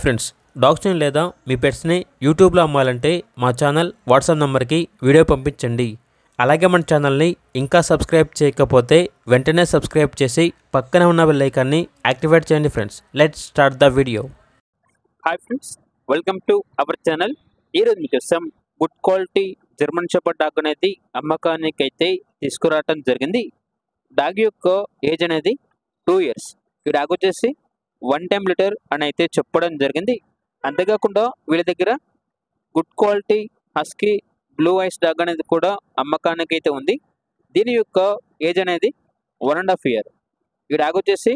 Friends, డాగ్స్ని లేదా మీ పెట్స్ని యూట్యూబ్లో అమ్మాలంటే మా ఛానల్ వాట్సాప్ నెంబర్కి వీడియో పంపించండి. అలాగే మన ఛానల్ని ఇంకా సబ్స్క్రైబ్ చేయకపోతే వెంటనే సబ్స్క్రైబ్ చేసి పక్కన ఉన్న బెల్ ఐకాన్ని యాక్టివేట్ చేయండి. Friends, let's start the video. Hi friends, welcome to our channel. ఈరోజు మీకోసం good quality German shepherd dog అనేది అమ్మకానికి అయితే తీసుకురావటం జరిగింది. డాగ్ యొక్క ఏజ్ అనేది 2 years. ఈ డాగ్ వచ్చేసి 1 time లిటర్ అని అయితే చెప్పడం జరిగింది. అంతేకాకుండా వీళ్ళ దగ్గర good quality husky blue ice dog అనేది కూడా అమ్మకానికి అయితే ఉంది. దీని యొక్క ఏజ్ అనేది 1.5 year. ఈ డాగ్ వచ్చేసి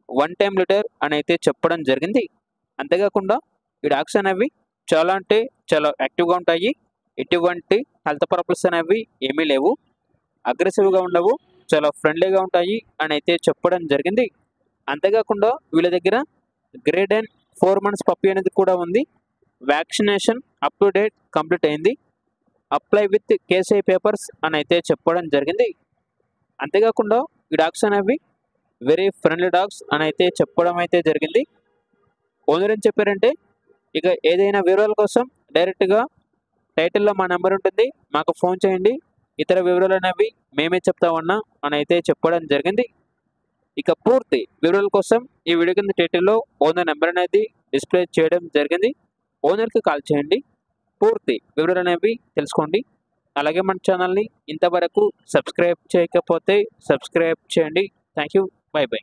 1 time లిటర్ అని అయితే చెప్పడం జరిగింది. అంతేకాకుండా ఈ డాగ్స్ అనేవి చాలా అంటే చాలా యాక్టివ్గా ఉంటాయి. ఎటువంటి హెల్త్ ప్రాబ్లమ్స్ అనేవి ఏమీ లేవు. అగ్రెసివ్గా ఉండవు, చాలా ఫ్రెండ్లీగా ఉంటాయి అని అయితే చెప్పడం జరిగింది. అంతేకాకుండా వీళ్ళ దగ్గర గ్రేడ్ అండ్ 4 months పప్పీ అనేది కూడా ఉంది. Vaccination up to date complete అయింది. అప్లై విత్ కేసీ పేపర్స్ అని అయితే చెప్పడం జరిగింది. అంతేకాకుండా ఈ డాగ్స్ అనేవి వెరీ ఫ్రెండ్లీ డాగ్స్ అని అయితే చెప్పడం అయితే జరిగింది. ఓనర్ ఏం చెప్పారంటే, ఇక ఏదైనా వివరాల కోసం డైరెక్ట్గా టైటిల్లో మా నెంబర్ ఉంటుంది, మాకు ఫోన్ చేయండి, ఇతర వివరాలు అనేవి మేమే చెప్తామన్నా అని అయితే చెప్పడం జరిగింది. ఇక పూర్తి వివరాల కోసం ఈ వీడియో కింద టైటిల్లో ఓనర్ నెంబర్ అనేది డిస్ప్లే చేయడం జరిగింది. ఓనర్కి కాల్ చేయండి, పూర్తి వివరాలు అనేవి తెలుసుకోండి. అలాగే మన ఛానల్ని ఇంతవరకు సబ్స్క్రైబ్ చేయకపోతే సబ్స్క్రైబ్ చేయండి. Thank you, by by.